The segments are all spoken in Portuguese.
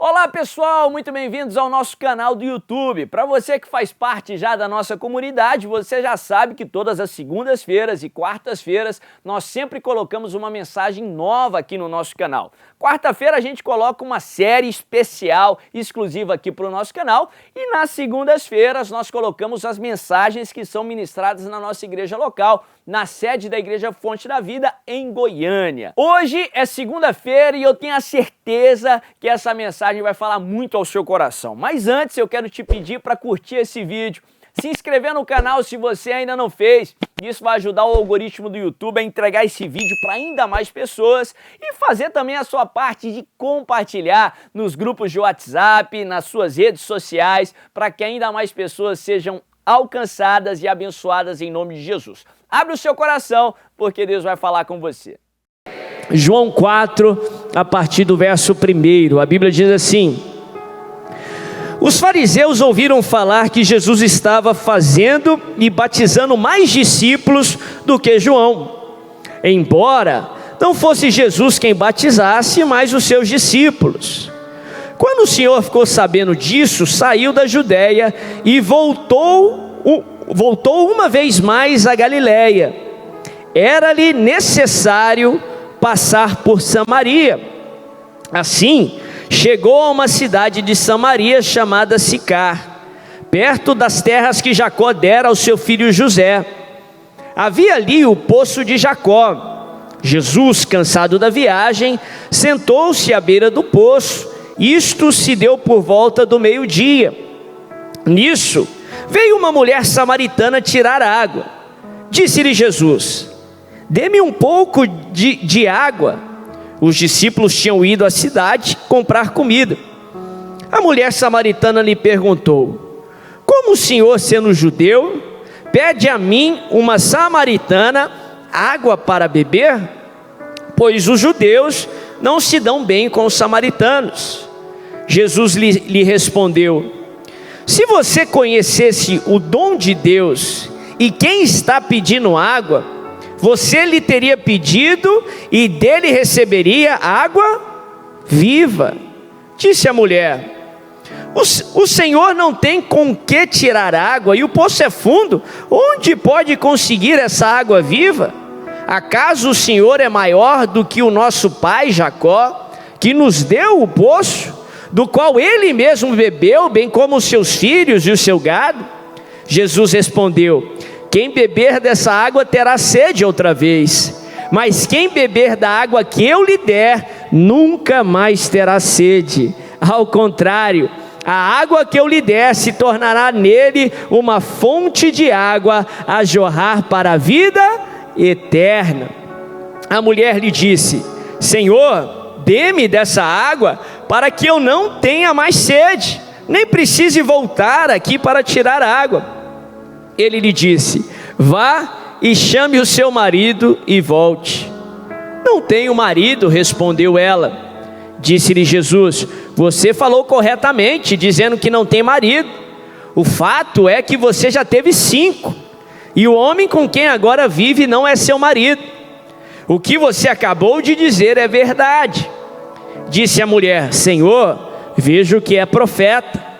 Olá pessoal, muito bem-vindos ao nosso canal do YouTube. Para você que faz parte já da nossa comunidade, você já sabe que todas as segundas-feiras e quartas-feiras nós sempre colocamos uma mensagem nova aqui no nosso canal. Quarta-feira a gente coloca uma série especial, exclusiva aqui para o nosso canal, e nas segundas-feiras nós colocamos as mensagens que são ministradas na nossa igreja local, na sede da Igreja Fonte da Vida, em Goiânia. Hoje é segunda-feira e eu tenho a certeza que essa mensagem vai falar muito ao seu coração. Mas antes eu quero te pedir para curtir esse vídeo, se inscrever no canal se você ainda não fez. Isso vai ajudar o algoritmo do YouTube a entregar esse vídeo para ainda mais pessoas e fazer também a sua parte de compartilhar nos grupos de WhatsApp, nas suas redes sociais, para que ainda mais pessoas sejam alcançadas e abençoadas em nome de Jesus. Abre o seu coração, porque Deus vai falar com você. João 4, a partir do verso 1, a Bíblia diz assim: os fariseus ouviram falar que Jesus estava fazendo e batizando mais discípulos do que João, embora não fosse Jesus quem batizasse, mas os seus discípulos. Quando o Senhor ficou sabendo disso, saiu da Judéia e voltou uma vez mais a Galiléia. Era-lhe necessário passar por Samaria. Assim, chegou a uma cidade de Samaria chamada Sicar, perto das terras que Jacó dera ao seu filho José. Havia ali o poço de Jacó. Jesus, cansado da viagem, sentou-se à beira do poço. Isto se deu por volta do meio-dia. Nisso, veio uma mulher samaritana tirar água. Disse-lhe Jesus: dê-me um pouco de água. Os discípulos tinham ido à cidade comprar comida. A mulher samaritana lhe perguntou: como o Senhor, sendo judeu, pede a mim, uma samaritana, água para beber? Pois os judeus não se dão bem com os samaritanos. Jesus lhe respondeu: se você conhecesse o dom de Deus e quem está pedindo água, você lhe teria pedido e dele receberia água viva. Disse a mulher: o Senhor não tem com que tirar água e o poço é fundo. Onde pode conseguir essa água viva? Acaso o Senhor é maior do que o nosso pai Jacó, que nos deu o poço, do qual ele mesmo bebeu, bem como os seus filhos e o seu gado? Jesus respondeu: quem beber dessa água terá sede outra vez, mas quem beber da água que eu lhe der, nunca mais terá sede. Ao contrário, a água que eu lhe der se tornará nele uma fonte de água a jorrar para a vida eterna. A mulher lhe disse: Senhor, dê-me dessa água para que eu não tenha mais sede, nem precise voltar aqui para tirar água. Ele lhe disse: vá e chame o seu marido e volte. Não tenho marido, respondeu ela. Disse-lhe Jesus: você falou corretamente, dizendo que não tem marido. O fato é que você já teve 5, e o homem com quem agora vive não é seu marido. O que você acabou de dizer é verdade. Disse a mulher: Senhor, vejo que é profeta.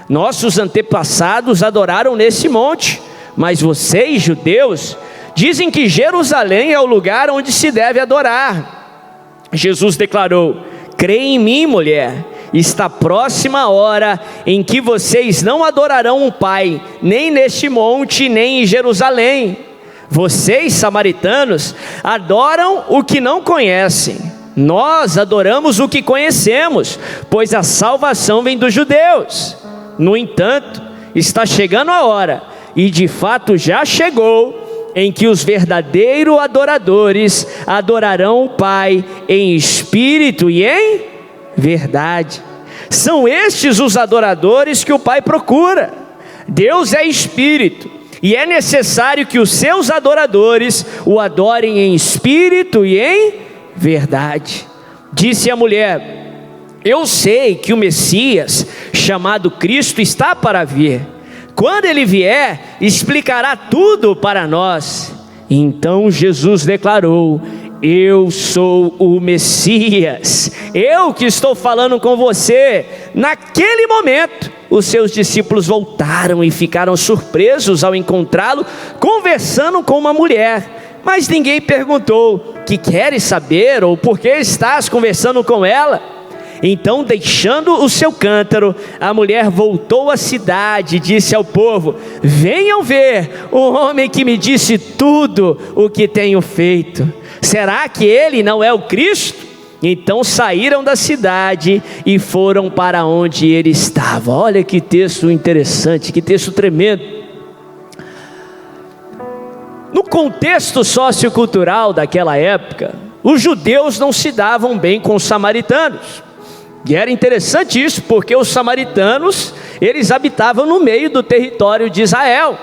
Nossos antepassados adoraram nesse monte, mas vocês, judeus, dizem que Jerusalém é o lugar onde se deve adorar. Jesus declarou: crê em mim, mulher, está próxima a hora em que vocês não adorarão o Pai, nem neste monte, nem em Jerusalém. Vocês, samaritanos, adoram o que não conhecem. Nós adoramos o que conhecemos, pois a salvação vem dos judeus. No entanto, está chegando a hora, e de fato já chegou, em que os verdadeiros adoradores adorarão o Pai em espírito e em verdade. São estes os adoradores que o Pai procura. Deus é espírito, e é necessário que os seus adoradores o adorem em espírito e em verdade. Disse a mulher: eu sei que o Messias, chamado Cristo, está para vir. Quando ele vier, explicará tudo para nós. Então Jesus declarou: eu sou o Messias, eu que estou falando com você. Naquele momento, os seus discípulos voltaram e ficaram surpresos ao encontrá-lo conversando com uma mulher. Mas ninguém perguntou: que queres saber, ou por que estás conversando com ela? Então, deixando o seu cântaro, a mulher voltou à cidade e disse ao povo: venham ver o homem que me disse tudo o que tenho feito. Será que ele não é o Cristo? Então saíram da cidade e foram para onde ele estava. Olha que texto interessante, que texto tremendo. No contexto sociocultural daquela época, os judeus não se davam bem com os samaritanos. E era interessante isso, porque os samaritanos, eles habitavam no meio do território de Israel.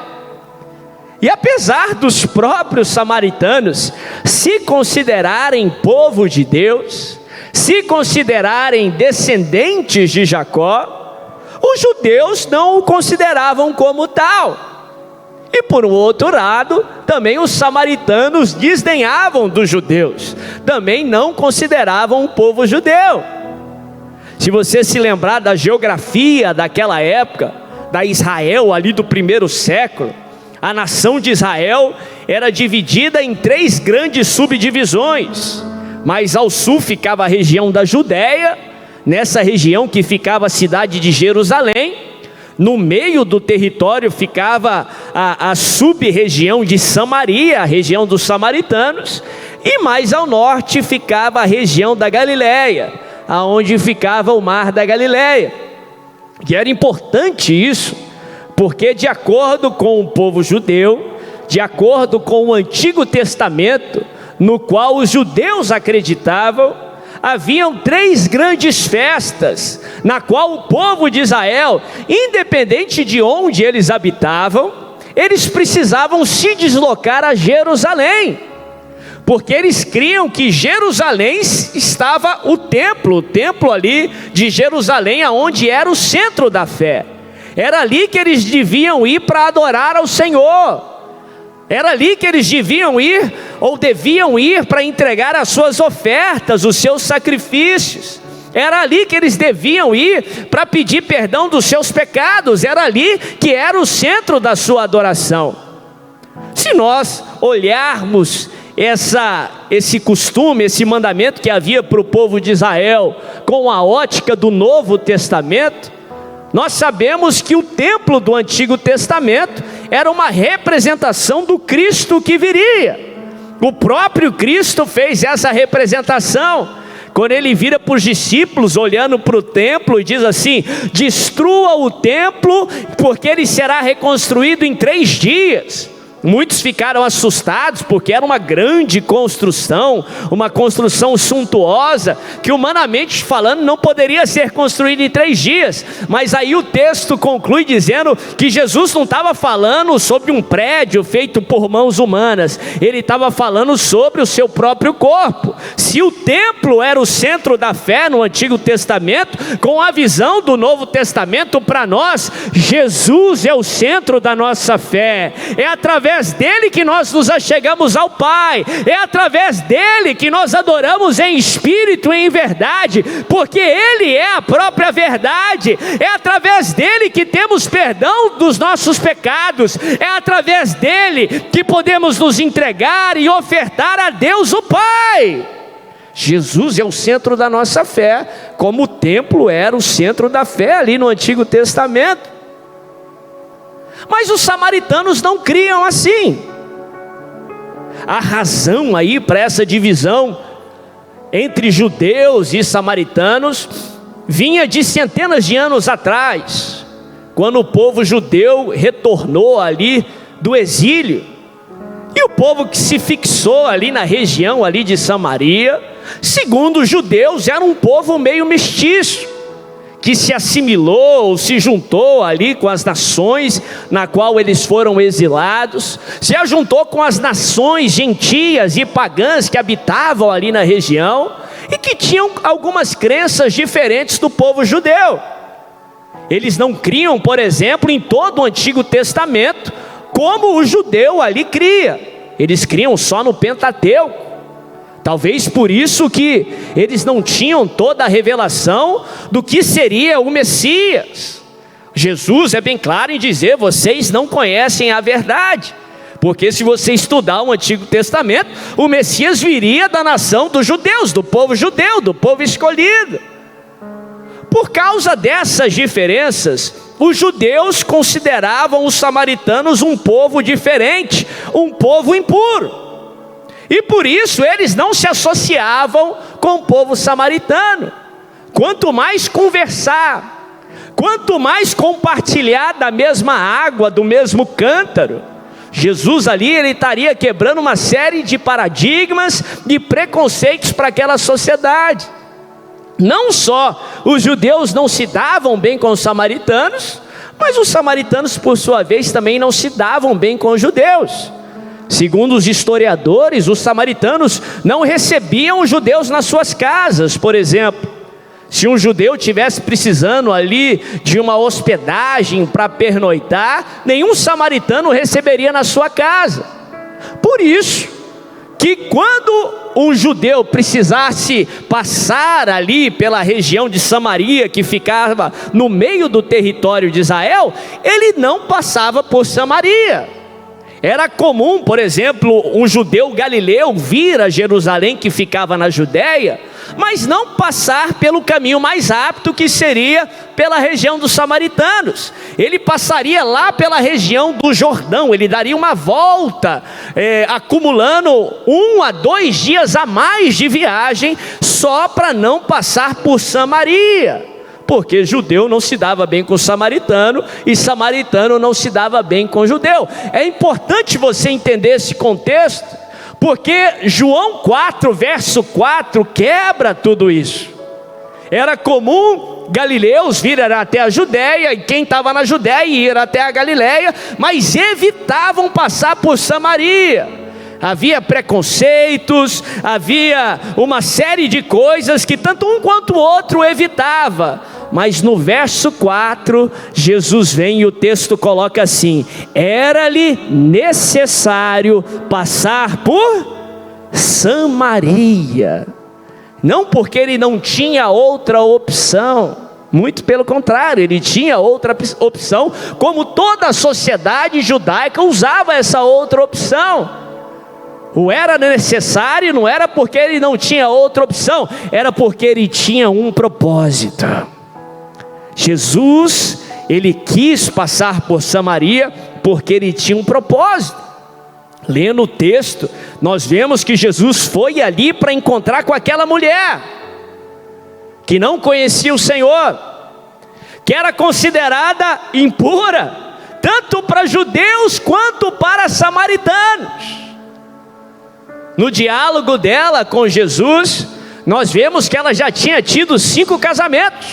E apesar dos próprios samaritanos se considerarem povo de Deus, se considerarem descendentes de Jacó, os judeus não o consideravam como tal. E por um outro lado, também os samaritanos desdenhavam dos judeus, também não consideravam o povo judeu. Se você se lembrar da geografia daquela época, da Israel ali do primeiro século, a nação de Israel era dividida em 3 grandes subdivisões. Mas ao sul ficava a região da Judéia, nessa região que ficava a cidade de Jerusalém. No meio do território ficava a sub-região de Samaria, a região dos samaritanos. E mais ao norte ficava a região da Galileia, aonde ficava o mar da Galileia. E era importante isso, porque de acordo com o povo judeu, de acordo com o Antigo Testamento, no qual os judeus acreditavam, haviam 3 grandes festas, na qual o povo de Israel, independente de onde eles habitavam, eles precisavam se deslocar a Jerusalém, porque eles criam que Jerusalém estava o templo ali de Jerusalém, aonde era o centro da fé. Era ali que eles deviam ir para adorar ao Senhor. Era ali que eles deviam ir para entregar as suas ofertas, os seus sacrifícios. Era ali que eles deviam ir para pedir perdão dos seus pecados. Era ali que era o centro da sua adoração. Se nós olharmos esse costume, esse mandamento que havia para o povo de Israel com a ótica do Novo Testamento, nós sabemos que o templo do Antigo Testamento era uma representação do Cristo que viria. O próprio Cristo fez essa representação, quando ele vira para os discípulos, olhando para o templo, e diz assim: destrua o templo, porque ele será reconstruído em 3 dias. Muitos ficaram assustados, porque era uma grande construção, uma construção suntuosa, que humanamente falando não poderia ser construída em 3 dias. Mas aí o texto conclui dizendo que Jesus não estava falando sobre um prédio feito por mãos humanas, ele estava falando sobre o seu próprio corpo. Se o templo era o centro da fé no Antigo Testamento, com a visão do Novo Testamento para nós, Jesus é o centro da nossa fé. É através dele que nós nos achegamos ao Pai, é através dele que nós adoramos em espírito e em verdade, porque ele é a própria verdade. É através dele que temos perdão dos nossos pecados, é através dele que podemos nos entregar e ofertar a Deus o Pai. Jesus é o centro da nossa fé, como o templo era o centro da fé ali no Antigo Testamento. Mas os samaritanos não criam assim. A razão aí para essa divisão entre judeus e samaritanos vinha de centenas de anos atrás, quando o povo judeu retornou ali do exílio. E o povo que se fixou ali na região ali de Samaria, segundo os judeus, era um povo meio mestiço, que se assimilou ou se juntou ali com as nações na qual eles foram exilados, se ajuntou com as nações gentias e pagãs que habitavam ali na região e que tinham algumas crenças diferentes do povo judeu. Eles não criam, por exemplo, em todo o Antigo Testamento como o judeu ali cria. Eles criam só no Pentateuco. Talvez por isso que eles não tinham toda a revelação do que seria o Messias. Jesus é bem claro em dizer: vocês não conhecem a verdade. Porque se você estudar o Antigo Testamento, o Messias viria da nação dos judeus, do povo judeu, do povo escolhido. Por causa dessas diferenças, os judeus consideravam os samaritanos um povo diferente, um povo impuro. E por isso eles não se associavam com o povo samaritano. Quanto mais conversar, quanto mais compartilhar da mesma água, do mesmo cântaro, Jesus ali ele estaria quebrando uma série de paradigmas e preconceitos para aquela sociedade. Não só os judeus não se davam bem com os samaritanos, mas os samaritanos por sua vez também não se davam bem com os judeus. Segundo os historiadores, os samaritanos não recebiam os judeus nas suas casas. Por exemplo, se um judeu tivesse precisando ali de uma hospedagem para pernoitar, nenhum samaritano receberia na sua casa. Por isso que quando um judeu precisasse passar ali pela região de Samaria, que ficava no meio do território de Israel, ele não passava por Samaria. Era comum, por exemplo, um judeu galileu vir a Jerusalém, que ficava na Judéia, mas não passar pelo caminho mais apto, que seria pela região dos samaritanos. Ele passaria lá pela região do Jordão, ele daria uma volta, acumulando 1 a 2 dias a mais de viagem, só para não passar por Samaria. Porque judeu não se dava bem com samaritano, e samaritano não se dava bem com judeu. É importante você entender esse contexto, porque João 4, verso 4, quebra tudo isso. Era comum galileus virem até a Judéia, e quem estava na Judéia ir até a Galileia, mas evitavam passar por Samaria. Havia preconceitos, havia uma série de coisas que tanto um quanto o outro evitava. Mas no verso 4, Jesus vem e o texto coloca assim: era-lhe necessário passar por Samaria. Não porque ele não tinha outra opção, muito pelo contrário, ele tinha outra opção, como toda a sociedade judaica usava essa outra opção. O era necessário não era porque ele não tinha outra opção, era porque ele tinha um propósito. Jesus, ele quis passar por Samaria porque ele tinha um propósito. Lendo o texto, nós vemos que Jesus foi ali para encontrar com aquela mulher que não conhecia o Senhor, que era considerada impura, tanto para judeus quanto para samaritanos. No diálogo dela com Jesus, nós vemos que ela já tinha tido 5 casamentos.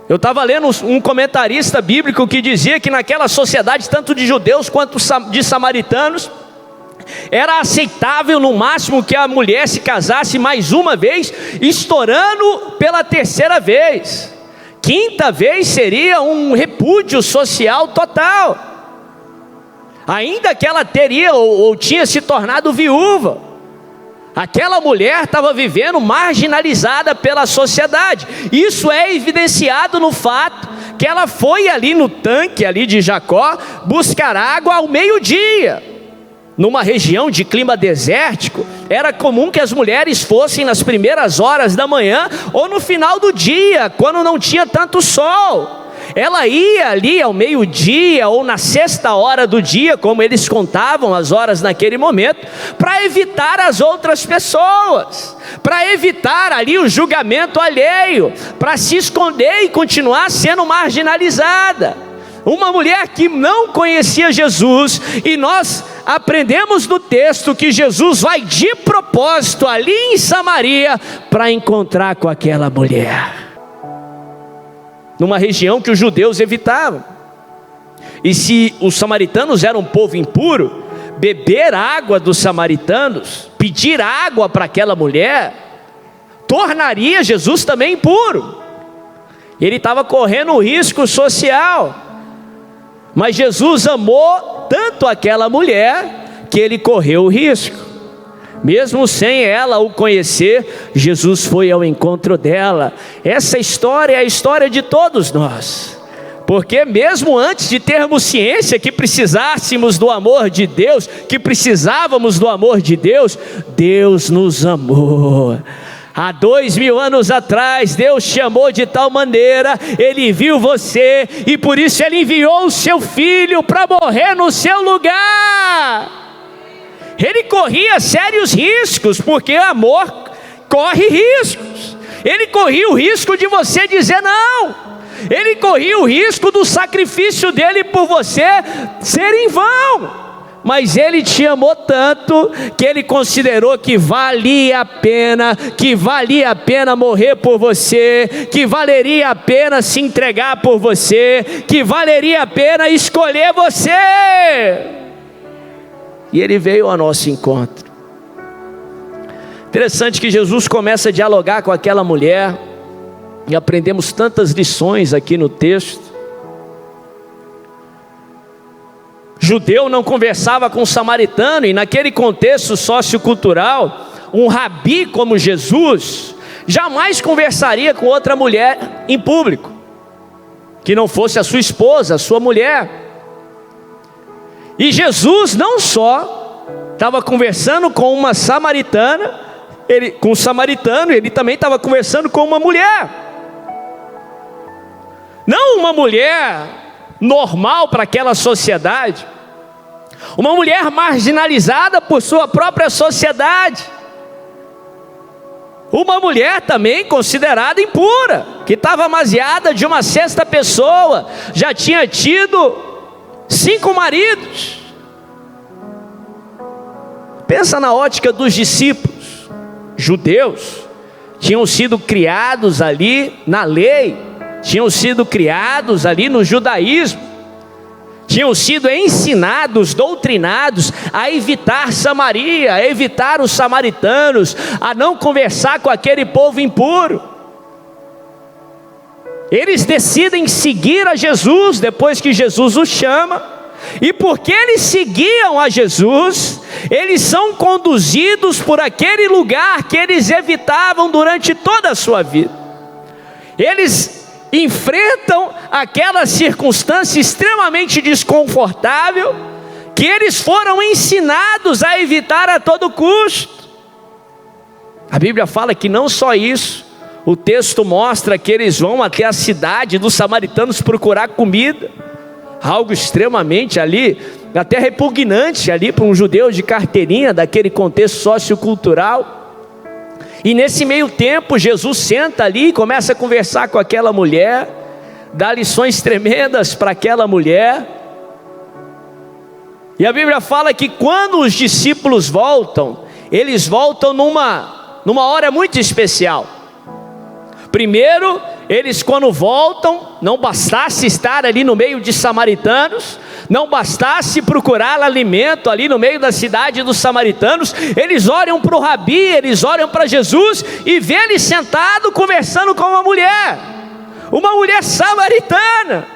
Eu estava lendo um comentarista bíblico que dizia que naquela sociedade, tanto de judeus quanto de samaritanos, era aceitável no máximo que a mulher se casasse mais uma vez, estourando pela 3ª vez. 5ª vez seria um repúdio social total. Ainda que ela teria ou tinha se tornado viúva, aquela mulher estava vivendo marginalizada pela sociedade. Isso é evidenciado no fato que ela foi ali no tanque ali de Jacó buscar água ao meio-dia. Numa região de clima desértico, era comum que as mulheres fossem nas primeiras horas da manhã ou no final do dia, quando não tinha tanto sol. Ela ia ali ao meio-dia ou na 6ª hora do dia, como eles contavam as horas naquele momento, para evitar as outras pessoas, para evitar ali o julgamento alheio, para se esconder e continuar sendo marginalizada. Uma mulher que não conhecia Jesus, e nós aprendemos no texto que Jesus vai de propósito ali em Samaria para encontrar com aquela mulher, numa região que os judeus evitavam. E se os samaritanos eram um povo impuro, beber água dos samaritanos, pedir água para aquela mulher, tornaria Jesus também impuro. Ele estava correndo um risco social. Mas Jesus amou tanto aquela mulher que ele correu o risco. Mesmo sem ela o conhecer, Jesus foi ao encontro dela. Essa história é a história de todos nós. Porque mesmo antes de termos ciência que precisássemos do amor de Deus, que precisávamos do amor de Deus, Deus nos amou. Há 2000 anos atrás, Deus te amou de tal maneira, Ele viu você, e por isso Ele enviou o seu Filho para morrer no seu lugar. Ele corria sérios riscos, porque o amor corre riscos. Ele corria o risco de você dizer não. Ele corria o risco do sacrifício dele por você ser em vão. Mas Ele te amou tanto, que Ele considerou que valia a pena morrer por você, que valeria a pena se entregar por você, que valeria a pena escolher você. E Ele veio ao nosso encontro. Interessante que Jesus começa a dialogar com aquela mulher, e aprendemos tantas lições aqui no texto. Judeu não conversava com samaritano, e naquele contexto sociocultural, um rabi como Jesus jamais conversaria com outra mulher em público, que não fosse a sua esposa, a sua mulher. E Jesus não só estava conversando com uma samaritana, com um samaritano, ele também estava conversando com uma mulher. Não uma mulher normal para aquela sociedade, uma mulher marginalizada por sua própria sociedade, uma mulher também considerada impura, que estava amaziada de uma sexta pessoa, já tinha tido 5 maridos. Pensa na ótica dos discípulos. Judeus tinham sido criados ali na lei, tinham sido criados ali no judaísmo, tinham sido ensinados, doutrinados a evitar Samaria, a evitar os samaritanos, a não conversar com aquele povo impuro. Eles decidem seguir a Jesus depois que Jesus os chama, e porque eles seguiam a Jesus, eles são conduzidos por aquele lugar que eles evitavam durante toda a sua vida. Eles enfrentam aquela circunstância extremamente desconfortável, que eles foram ensinados a evitar a todo custo. A Bíblia fala que não só isso, o texto mostra que eles vão até a cidade dos samaritanos procurar comida, algo extremamente ali, até repugnante ali para um judeu de carteirinha, daquele contexto sociocultural. E nesse meio tempo, Jesus senta ali e começa a conversar com aquela mulher, dá lições tremendas para aquela mulher. E a Bíblia fala que quando os discípulos voltam, eles voltam numa hora muito especial. Primeiro, eles quando voltam, não bastasse estar ali no meio de samaritanos, não bastasse procurar alimento ali no meio da cidade dos samaritanos, eles olham para o rabi, eles olham para Jesus e vê ele sentado conversando com uma mulher samaritana,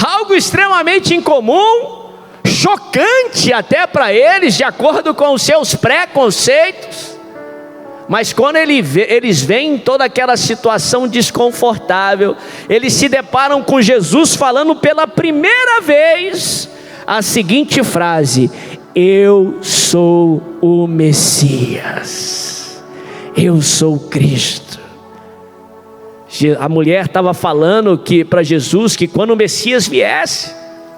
algo extremamente incomum, chocante até para eles, de acordo com os seus preconceitos. Mas quando eles veem toda aquela situação desconfortável, eles se deparam com Jesus falando pela primeira vez a seguinte frase: eu sou o Messias, eu sou Cristo. A mulher estava falando para Jesus que quando o Messias viesse,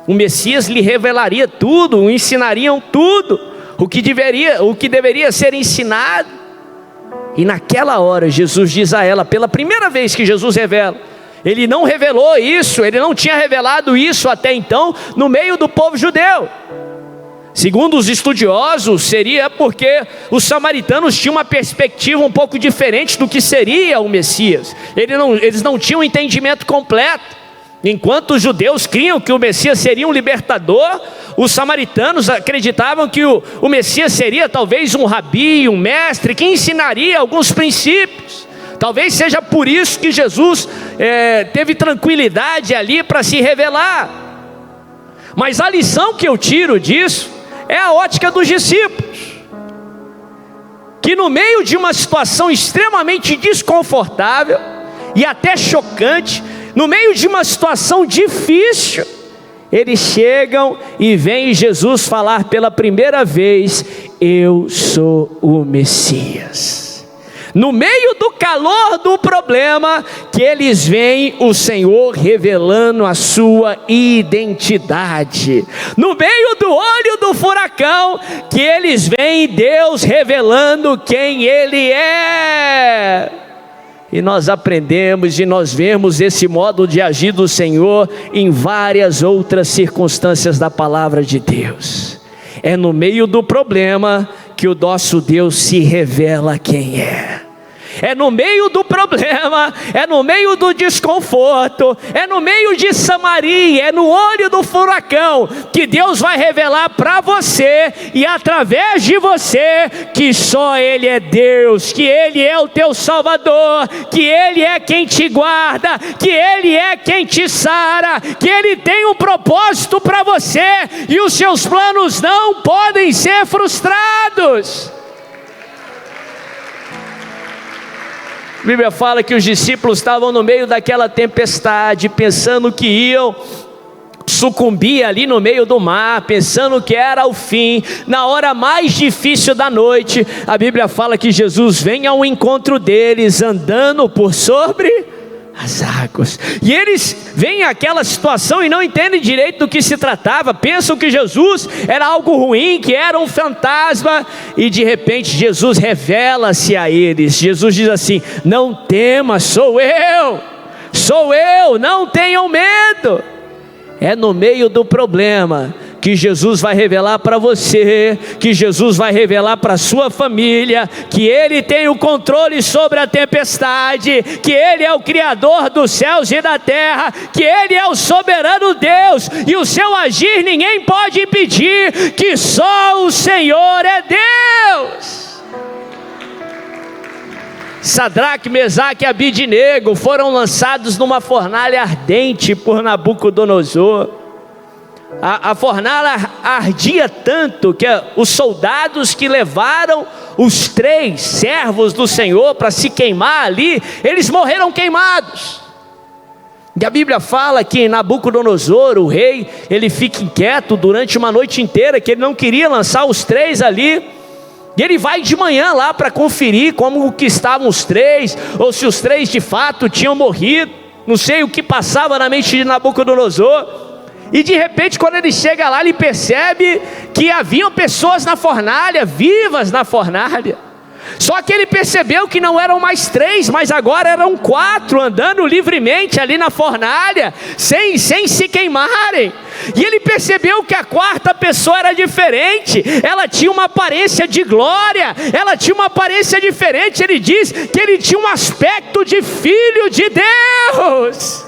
o Messias lhe revelaria tudo, o ensinariam tudo, o que deveria ser ensinado. E naquela hora Jesus diz a ela, pela primeira vez que Jesus revela, ele não revelou isso, ele não tinha revelado isso até então no meio do povo judeu. Segundo os estudiosos, seria porque os samaritanos tinham uma perspectiva um pouco diferente do que seria o Messias. Eles não tinham um entendimento completo. Enquanto os judeus criam que o Messias seria um libertador, os samaritanos acreditavam que o Messias seria talvez um rabi, um mestre, que ensinaria alguns princípios. Talvez seja por isso que Jesus teve tranquilidade ali para se revelar. Mas a lição que eu tiro disso é a ótica dos discípulos. que no meio de uma situação extremamente desconfortável e até chocante, no meio de uma situação difícil, eles chegam e veem Jesus falar pela primeira vez: eu sou o Messias. No meio do calor do problema, que eles veem o Senhor revelando a sua identidade. No meio do olho do furacão, que eles veem Deus revelando quem Ele é. E nós aprendemos e nós vemos esse modo de agir do Senhor em várias outras circunstâncias da palavra de Deus. É no meio do problema que o nosso Deus se revela quem é. É no meio do problema, é no meio do desconforto, é no meio de Samaria, é no olho do furacão, que Deus vai revelar para você e através de você, que só Ele é Deus, que Ele é o teu Salvador, que Ele é quem te guarda, que Ele é quem te sara, que Ele tem um propósito para você e os seus planos não podem ser frustrados. A Bíblia fala que os discípulos estavam no meio daquela tempestade, pensando que iam sucumbir ali no meio do mar, pensando que era o fim. Na hora mais difícil da noite, a Bíblia fala que Jesus vem ao encontro deles, andando por sobre as águas, e eles veem aquela situação e não entendem direito do que se tratava, pensam que Jesus era algo ruim, que era um fantasma, e de repente Jesus revela-se a eles. Jesus diz assim: não tema, sou eu, não tenham medo. É no meio do problema que Jesus vai revelar para você, que Jesus vai revelar para a sua família, que Ele tem o controle sobre a tempestade, que Ele é o Criador dos céus e da terra, que Ele é o soberano Deus, e o seu agir ninguém pode impedir, que só o Senhor é Deus. Sadraque, Mesaque e Abidnego foram lançados numa fornalha ardente por Nabucodonosor. A fornalha ardia tanto que os soldados que levaram os 3 servos do Senhor para se queimar ali, eles morreram queimados. E a Bíblia fala que Nabucodonosor, o rei, ele fica inquieto durante uma noite inteira, que ele não queria lançar os 3 ali. E ele vai de manhã lá para conferir como que estavam os 3, ou se os 3 de fato tinham morrido. Não sei o que passava na mente de Nabucodonosor. E de repente, quando ele chega lá, ele percebe que haviam pessoas na fornalha, vivas na fornalha. Só que ele percebeu que não eram mais 3, mas agora eram 4, andando livremente ali na fornalha, sem se queimarem. E ele percebeu que a 4ª pessoa era diferente, ela tinha uma aparência de glória, ela tinha uma aparência diferente. Ele diz que ele tinha um aspecto de filho de Deus.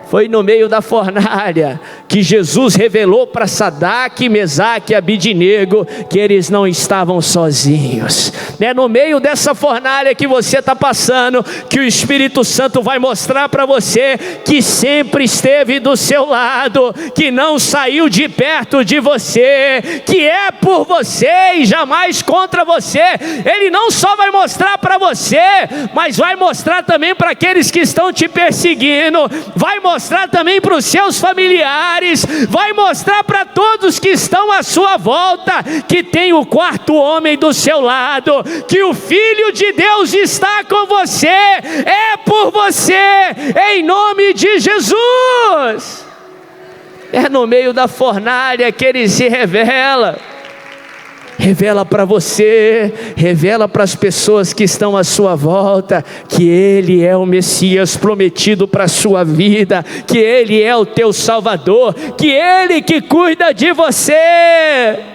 Foi no meio da fornalha que Jesus revelou para Sadraque, Mesaque e Abidnego que eles não estavam sozinhos. É no meio dessa fornalha que você está passando, que o Espírito Santo vai mostrar para você que sempre esteve do seu lado, que não saiu de perto de você, que é por você e jamais contra você. Ele não só vai mostrar para você, mas vai mostrar também para aqueles que estão te perseguindo, vai mostrar também para os seus familiares, vai mostrar para todos que estão à sua volta, que tem o 4º homem do seu lado, que o Filho de Deus está com você, é por você, em nome de Jesus. É no meio da fornalha que Ele se revela. Revela para você, revela para as pessoas que estão à sua volta, que Ele é o Messias prometido para a sua vida, que Ele é o teu Salvador, que Ele que cuida de você.